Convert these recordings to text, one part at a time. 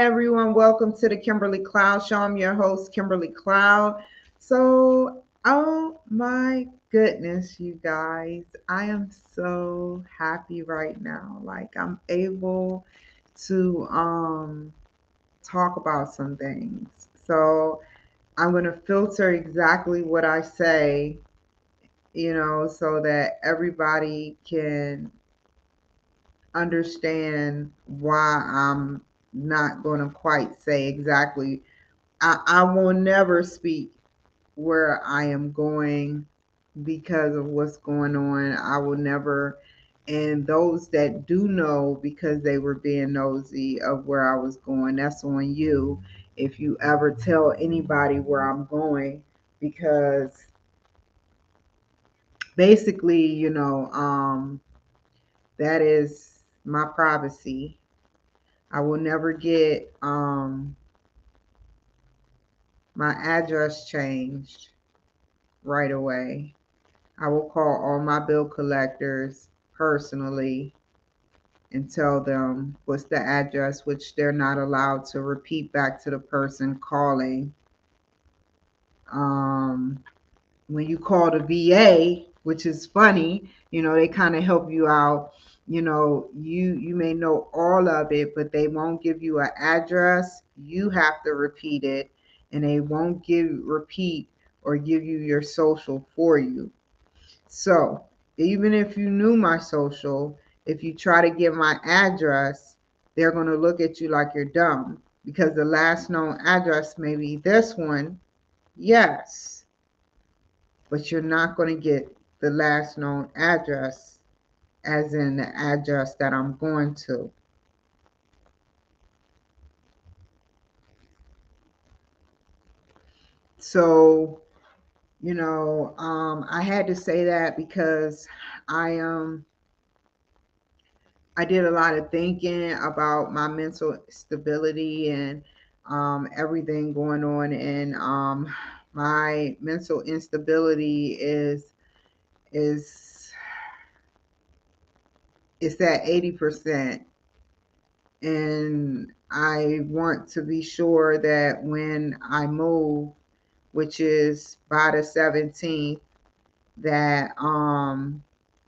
Hi, everyone. Welcome to the Kimberly Cloud Show. I'm your host, Kimberly Cloud. So, oh my goodness, you guys, I am so happy right now. Like, I'm able to talk about some things. So, I'm going to filter exactly what I say, so that everybody can understand why I'm not going to quite say exactly. I will never speak where I am going because of what's going on. I will never, and those that do know because they were being nosy of where I was going, that's on you. If you ever tell anybody where I'm going, because basically, that is my privacy. I will never get my address changed right away. I will call all my bill collectors personally and tell them what's the address, which they're not allowed to repeat back to the person calling. Um, when you call the VA, which is funny, they kind of help you out. You may know all of it, but they won't give you an address. You have to repeat it, and they won't repeat or give you your social for you. So even if you knew my social, if you try to get my address, they're going to look at you like you're dumb because the last known address may be this one. Yes, but you're not going to get the last known address, as in the address that I'm going to. So, I had to say that because I I did a lot of thinking about my mental stability and everything going on, and my mental instability is it's at 80%, and I want to be sure that when I move, which is by the 17th, that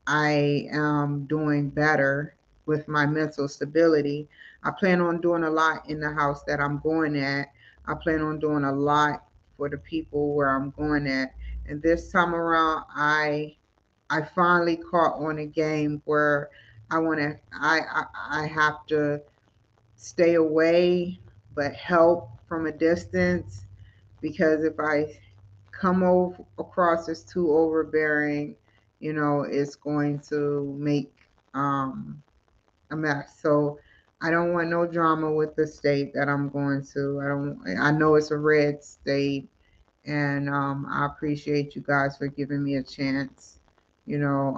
I am doing better with my mental stability. I plan on doing a lot in the house that I'm going at. I plan on doing a lot for the people where I'm going at. And this time around, I finally caught on a game where I have to stay away but help from a distance, because if I come over across as too overbearing, it's going to make a mess. So I don't want no drama with the state that I'm going to. I know it's a red state, and I appreciate you guys for giving me a chance. I don't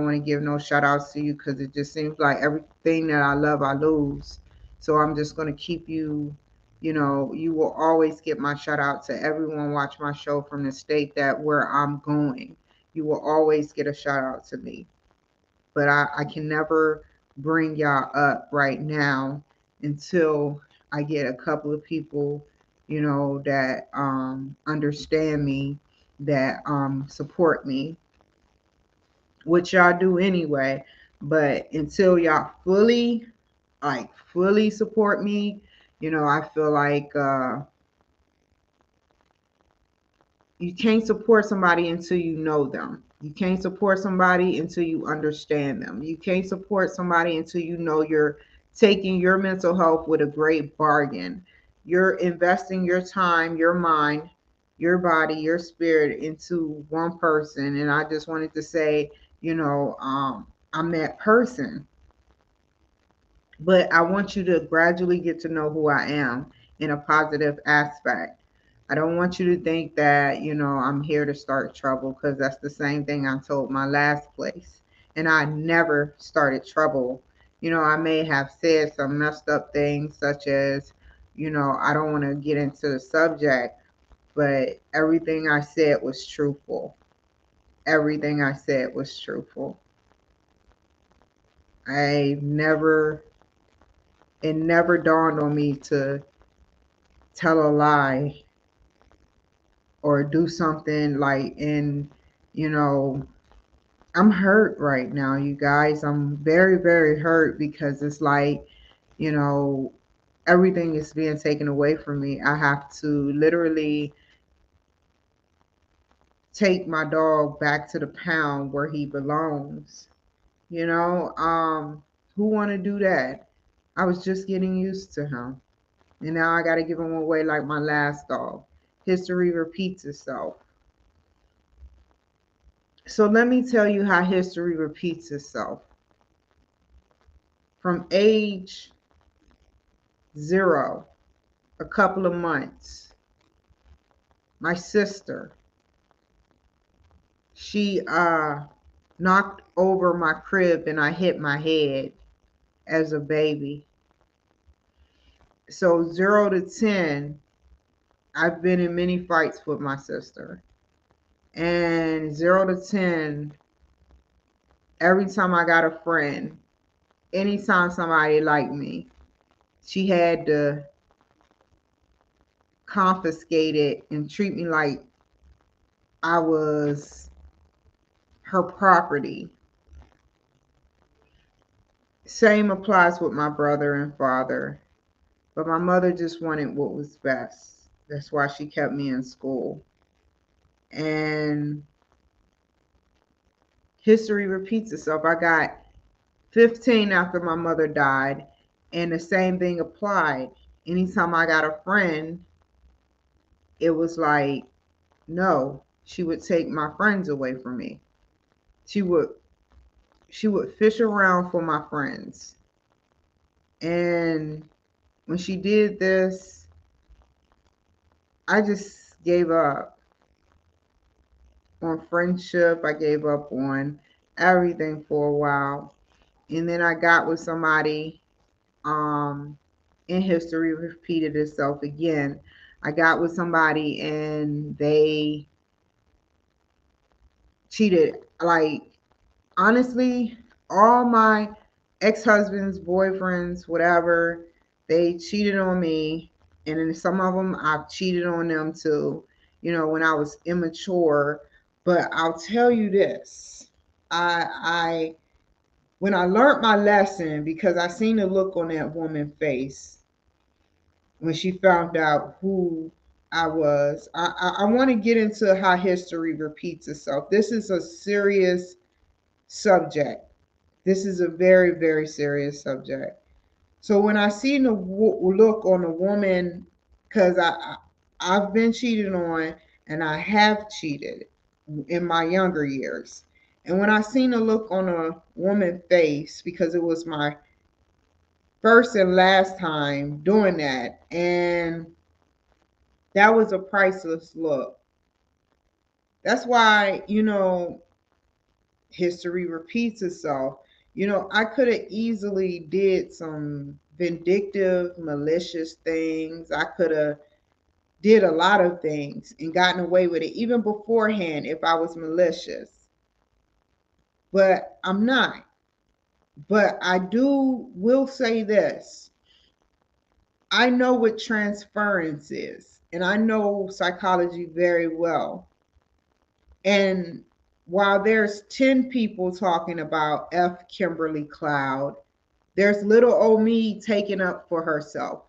want to give no shout outs to you because it just seems like everything that I love, I lose. So I'm just going to keep you, you will always get my shout out to everyone watch my show from the state that where I'm going. You will always get a shout out to me. But I can never bring y'all up right now until I get a couple of people, that understand me, that support me, which y'all do anyway. But until y'all fully support me, I feel like you can't support somebody until you know them. You can't support somebody until you understand them. You can't support somebody until you know you're taking your mental health with a great bargain. You're investing your time, your mind, your body, your spirit into one person. And I just wanted to say, I'm that person. But I want you to gradually get to know who I am in a positive aspect. I don't want you to think that, I'm here to start trouble, because that's the same thing I told my last place. And I never started trouble. I may have said some messed up things, such as, I don't want to get into the subject, but everything I said was truthful. Everything I said was truthful. I never it never dawned on me to tell a lie or do something like, and you know, I'm hurt right now, you guys. I'm very, very hurt because it's like, you know, everything is being taken away from me. I have to literally take my dog back to the pound where he belongs. You know, who want to do that? I was just getting used to him. And now I got to give him away like my last dog. History repeats itself. So let me tell you how history repeats itself. From age 0, a couple of months, my sister, she knocked over my crib and I hit my head as a baby. So 0 to 10, I've been in many fights with my sister. And 0 to 10, every time I got a friend, anytime somebody liked me, she had to confiscate it and treat me like I was her property. Same applies with my brother and father. But my mother just wanted what was best. That's why she kept me in school. And history repeats itself. I got 15 after my mother died, and the same thing applied. Anytime I got a friend, it was like, no, she would take my friends away from me. She would she would fish around for my friends. And when she did this, I just gave up on friendship. I gave up on everything for a while. And then I got with somebody, um, and history repeated itself again. I got with somebody and they cheated. Like, honestly, all my ex-husbands, boyfriends, whatever, they cheated on me. And then some of them, I've cheated on them too, when I was immature. But I'll tell you this. I when I learned my lesson, because I seen the look on that woman's face when she found out who I was. I want to get into how history repeats itself. This is a serious subject. This is a very, very serious subject. So when I seen the look on a woman, because I've been cheated on and I have cheated in my younger years. And when I seen the look on a woman's face, because it was my first and last time doing that, and that was a priceless look. That's why, history repeats itself. I could have easily did some vindictive, malicious things. I could have did a lot of things and gotten away with it even beforehand if I was malicious. But I'm not. But I will say this. I know what transference is, and I know psychology very well. And while there's 10 people talking about F. Kimberly Cloud, there's little old me taking up for herself.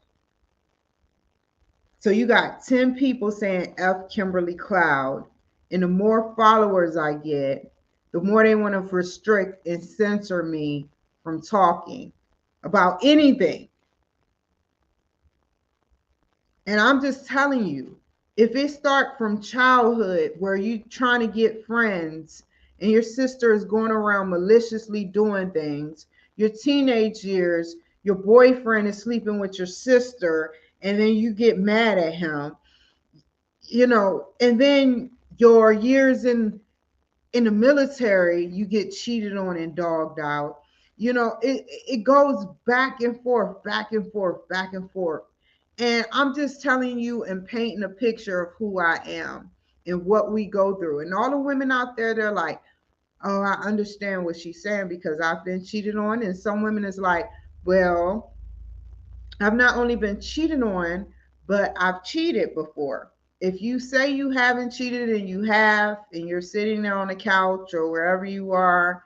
So you got 10 people saying F. Kimberly Cloud, and the more followers I get, the more they want to restrict and censor me from talking about anything. And I'm just telling you, if it start from childhood where you trying to get friends and your sister is going around maliciously doing things, your teenage years, your boyfriend is sleeping with your sister, and then you get mad at him, and then your years in the military, you get cheated on and dogged out. It goes back and forth, back and forth, back and forth. And I'm just telling you and painting a picture of who I am and what we go through. And all the women out there, they're like, oh, I understand what she's saying because I've been cheated on. And some women is like, well, I've not only been cheated on, but I've cheated before. If you say you haven't cheated and you have, and you're sitting there on the couch or wherever you are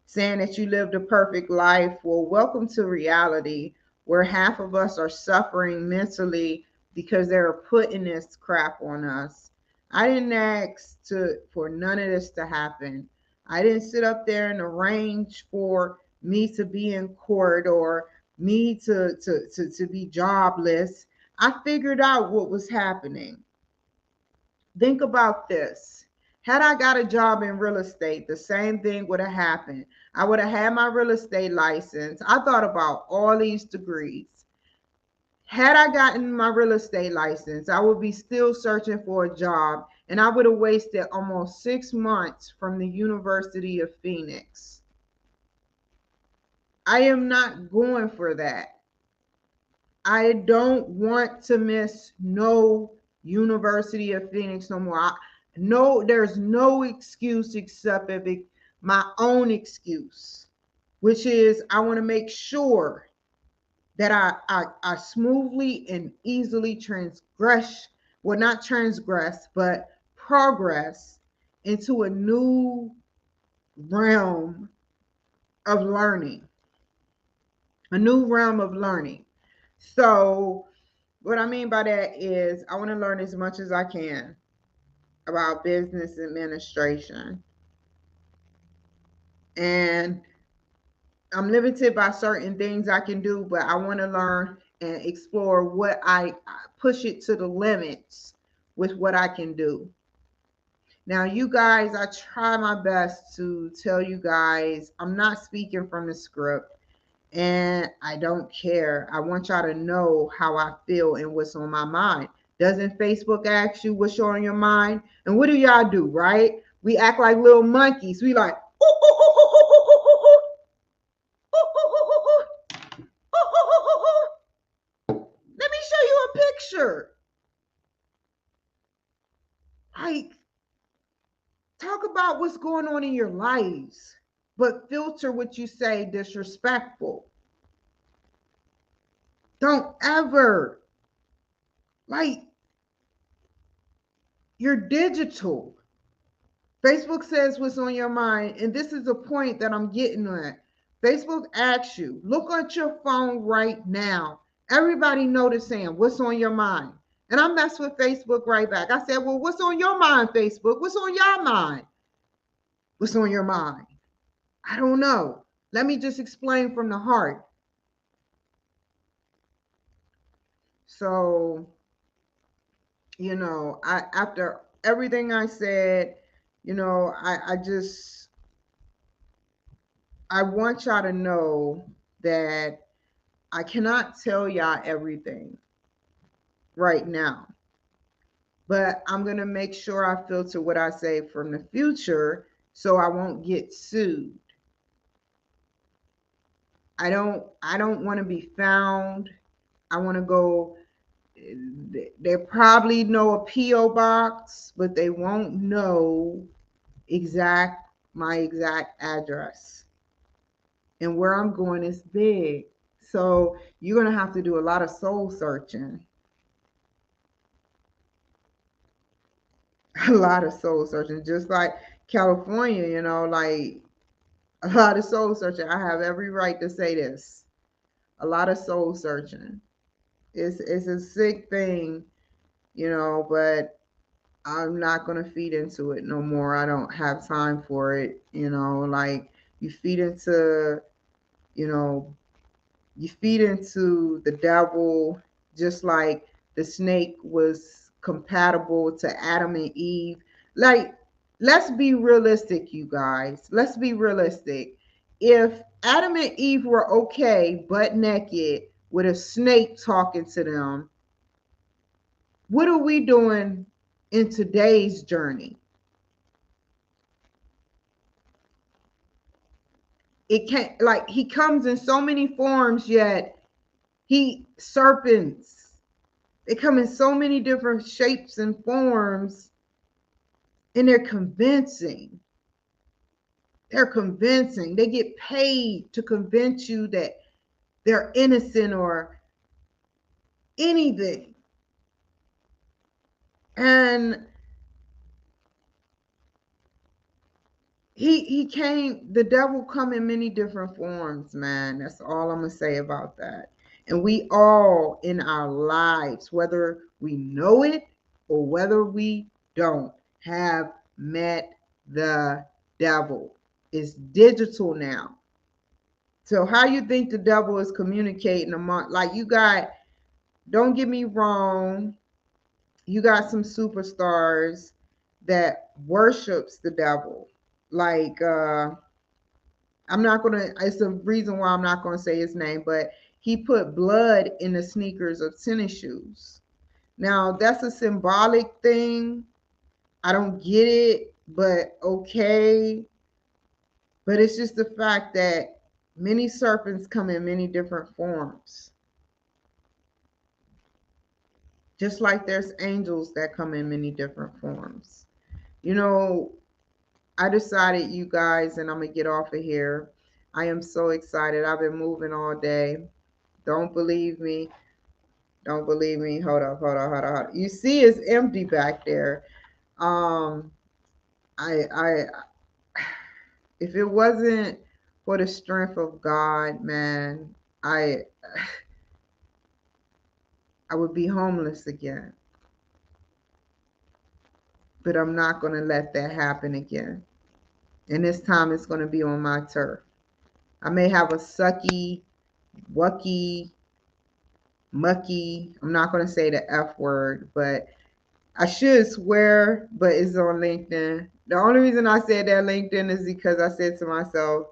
saying that you lived a perfect life, well, welcome to reality where half of us are suffering mentally because they're putting this crap on us. I didn't ask for none of this to happen. I didn't sit up there and arrange for me to be in court or me to be jobless. I figured out what was happening. Think about this. Had I got a job in real estate, the same thing would have happened. I would have had my real estate license. I thought about all these degrees. Had I gotten my real estate license, I would be still searching for a job, and I would have wasted almost 6 months from the University of Phoenix. I am not going for that. I don't want to miss no University of Phoenix no more. No, there's no excuse except if it, my own excuse, which is I want to make sure that I smoothly and easily transgress, well, not transgress, but progress into a new realm of learning, a new realm of learning. So what I mean by that is I want to learn as much as I can about business administration. And I'm limited by certain things I can do, but I want to learn and explore what I push it to the limits with what I can do. Now, you guys, I try my best to tell you guys I'm not speaking from the script. And I don't care. I want y'all to know how I feel and what's on my mind. Doesn't Facebook ask you what's on your mind? And what do y'all do, right? We act like little monkeys. We like, ooh, ooh, ooh, ooh, ooh, ooh, ooh, ooh, ooh, ooh. Let me show you a picture. Like, talk about what's going on in your lives, but filter what you say disrespectful. Don't ever, like, you're digital. Facebook says what's on your mind, and this is a point that I'm getting at. Facebook asks you, look at your phone right now. Everybody noticing what's on your mind. And I messed with Facebook right back. I said, well, what's on your mind, Facebook? What's on your mind? What's on your mind? I don't know. Let me just explain from the heart. So, after everything I said, I want y'all to know that I cannot tell y'all everything right now, but I'm going to make sure I filter what I say from the future so I won't get sued. I don't want to be found. I want to go, they probably know a PO box, but they won't know my exact address. And where I'm going is big. So you're going to have to do a lot of soul searching. A lot of soul searching, just like California, like a lot of soul searching. I have every right to say this. A lot of soul searching. It's a sick thing, but I'm not going to feed into it no more. I don't have time for it, like you feed into, you know, you feed into the devil, just like the snake was compatible to Adam and Eve. Like, let's be realistic, you guys. Let's be realistic. If Adam and Eve were okay, butt naked, with a snake talking to them, what are we doing in today's journey? It can't, like, he comes in so many forms, yet he serpents. They come in so many different shapes and forms, and they're convincing. They're convincing. They get paid to convince you that they're innocent or anything. And he came, the devil come in many different forms, man. That's all I'm gonna say about that. And we all in our lives, whether we know it or whether we don't, have met the devil. It's digital now. So how you think the devil is communicating among, like, you got, don't get me wrong, you got some superstars that worships the devil. Like I'm not gonna, it's a reason why I'm not gonna say his name, but he put blood in the sneakers of tennis shoes. Now that's a symbolic thing. I don't get it, but okay. But it's just the fact that many serpents come in many different forms. Just like there's angels that come in many different forms. You know, I decided, you guys, and I'm gonna get off of here. I am so excited. I've been moving all day. Don't believe me. Don't believe me. Hold up, hold up, hold up, hold up. You see it's empty back there. Um, I if it wasn't for the strength of God, man, I I would be homeless again. But I'm not gonna let that happen again. And this time it's gonna be on my turf. I may have a sucky, wucky, mucky. I'm not gonna say the F word, but I should swear, but it's on LinkedIn. The only reason I said that LinkedIn is because I said to myself,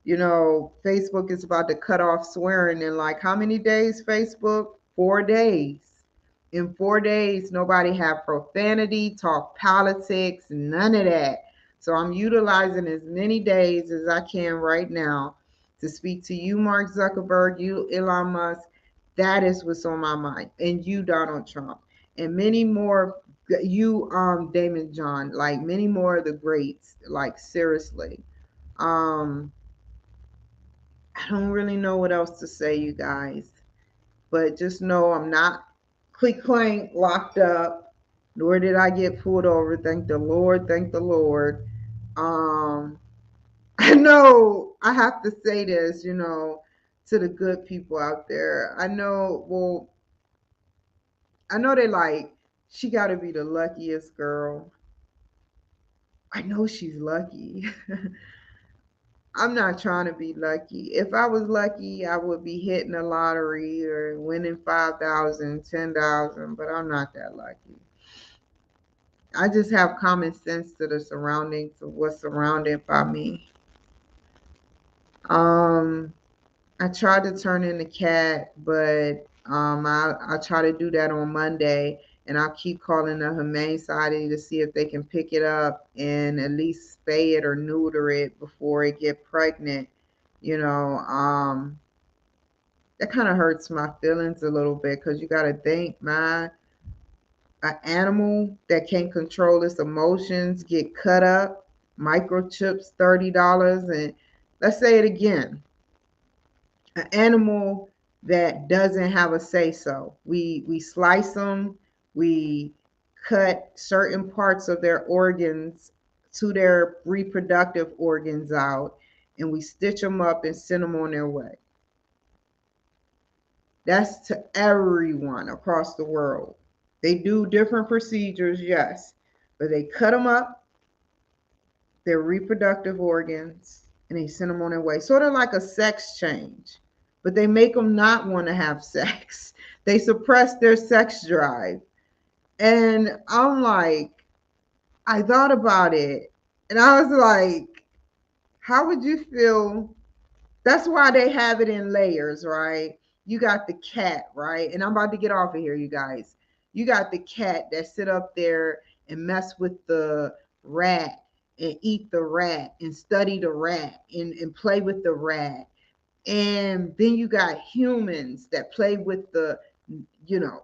you know, Facebook is about to cut off swearing in like how many days, Facebook? 4 days. In 4 days, nobody have profanity, talk politics, none of that. So I'm utilizing as many days as I can right now to speak to you, Mark Zuckerberg, you, Elon Musk. That is what's on my mind. And you, Donald Trump. And many more, you, Damon John, like many more of the greats, like seriously. Um, I don't really know what else to say, you guys, but just know I'm not click clank locked up, nor did I get pulled over. Thank the Lord. Thank the Lord. Um, I know I have to say this, you know, to the good people out there. I know, well, I know they like, she got to be the luckiest girl. I know she's lucky. I'm not trying to be lucky. If I was lucky, I would be hitting the lottery or winning 5,000, 10,000. But I'm not that lucky. I just have common sense to the surroundings of what's surrounded by me. Um, I tried to turn in the cat, but I try to do that on Monday, and I'll keep calling the Humane Society to see if they can pick it up and at least spay it or neuter it before it get pregnant. You know, that kind of hurts my feelings a little bit because you got to think, man, an animal that can't control its emotions get cut up, microchips $30, and let's say it again, an animal that doesn't have a say so. We slice them, we cut certain parts of their organs to their reproductive organs out, and we stitch them up and send them on their way. That's to everyone across the world. They do different procedures, yes, but they cut them up, their reproductive organs, and they send them on their way. Sort of like a sex change, but they make them not want to have sex. They suppress their sex drive. And I'm like, I thought about it, and I was like, how would you feel? That's why they have it in layers, right? You got the cat, right? And I'm about to get off of here, you guys. You got the cat that sit up there and mess with the rat and eat the rat and study the rat and play with the rat. And then you got humans that play with the, you know,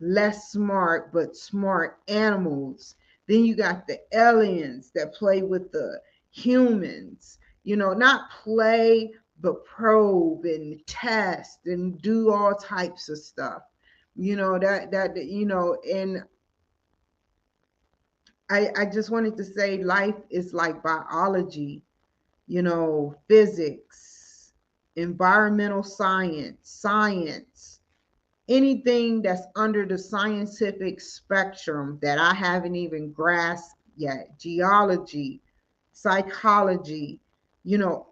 less smart but smart animals. Then you got the aliens that play with the humans, you know, not play, but probe and test and do all types of stuff. And I just wanted to say life is like biology, physics, environmental science, anything that's under the scientific spectrum that I haven't even grasped yet, geology, psychology,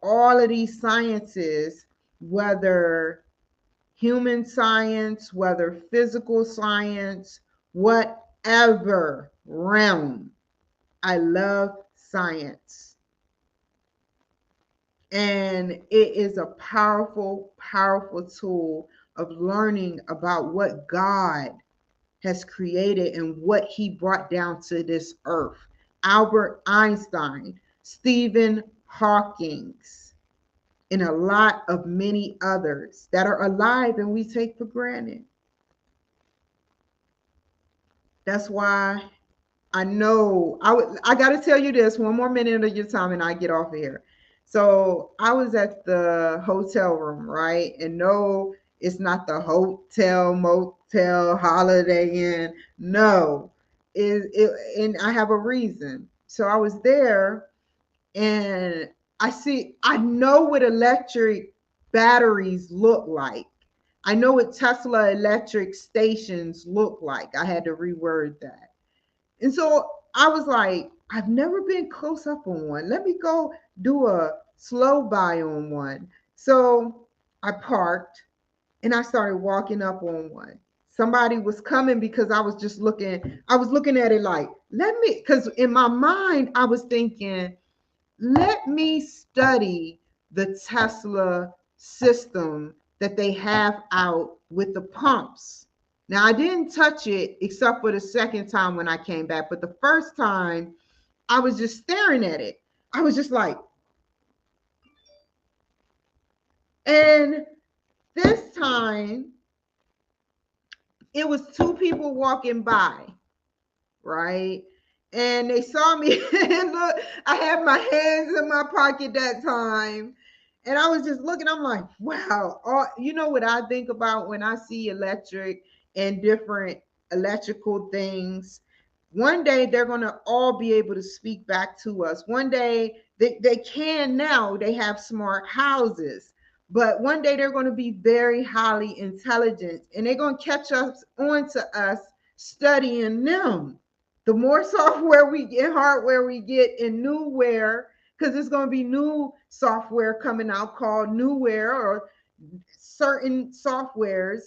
all of these sciences, whether human science, whether physical science, whatever realm. I love science. And it is a powerful, powerful tool of learning about what God has created and what he brought down to this earth. Albert Einstein, Stephen Hawking's, and a lot of many others that are alive and we take for granted. That's why I know I got to tell you this one more minute of your time and I get off of here. So I was at the hotel room, right? And no, it's not the hotel, motel, Holiday Inn. No, and I have a reason. So I was there and I know what electric batteries look like. I know what Tesla electric stations look like. I had to reword that. And so I was like, I've never been close up on one. Let me go do a slow buy on one. So I parked and I started walking up on one. Somebody was coming because I was looking at it like, because in my mind, I was thinking, let me study the Tesla system that they have out with the pumps. Now, I didn't touch it except for the second time when I came back, but the first time I was just staring at it. I was just like, and this time it was two people walking by, right? And they saw me and look, I had my hands in my pocket that time. And I was just looking, I'm like, wow. You know what I think about when I see electric and different electrical things? One day they're going to all be able to speak back to us. One day they can now, they have smart houses. But one day they're going to be very highly intelligent and they're going to catch us on to us studying them. The more software we get, hardware we get, and newware, because there's going to be new software coming out called newware or certain softwares.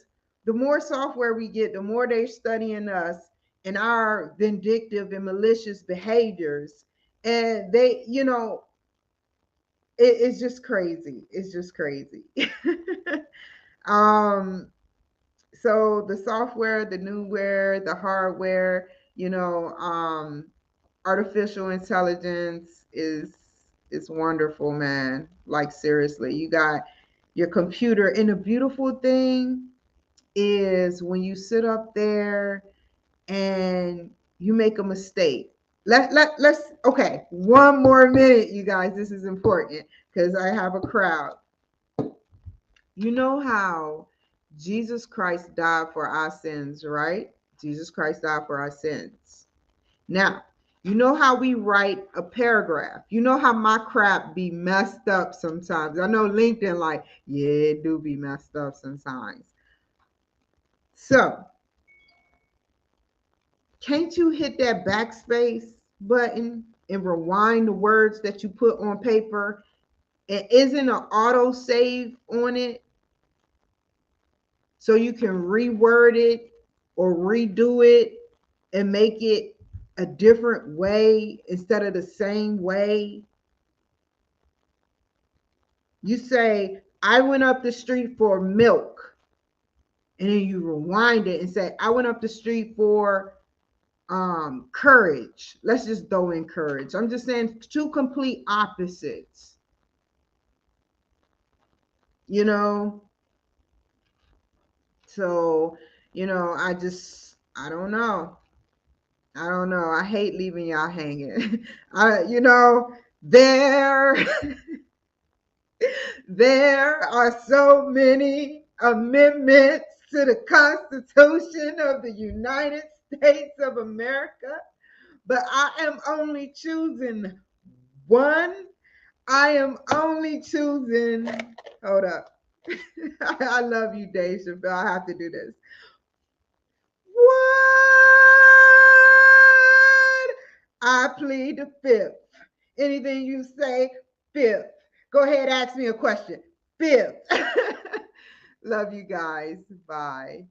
The more software we get, the more they're studying us and our vindictive and malicious behaviors. And it's just crazy. It's just crazy. um, so the software, the newware, the hardware, artificial intelligence is wonderful, man. Like seriously, you got your computer, and the beautiful thing is when you sit up there and you make a mistake. Let's okay, one more minute, you guys. This is important because I have a crowd. You know how Jesus Christ died for our sins, right? Jesus Christ died for our sins. Now, you know how we write a paragraph. You know how my crap be messed up sometimes. I know LinkedIn like, yeah, it do be messed up sometimes. So, can't you hit that backspace button and rewind the words that you put on paper? And isn't an auto save on it so you can reword it or redo it and make it a different way instead of the same way? You say, I went up the street for milk. And then you rewind it and say, I went up the street for courage. Let's just throw in courage. I'm just saying two complete opposites. You know? So, I don't know. I don't know. I hate leaving y'all hanging. There there are so many amendments to the Constitution of the United States of America, but I am only choosing one. I am only choosing, hold up. I love you, Dave Chappelle. I have to do this. What? I plead the fifth. Anything you say, fifth. Go ahead, ask me a question. Fifth. Love you guys. Bye.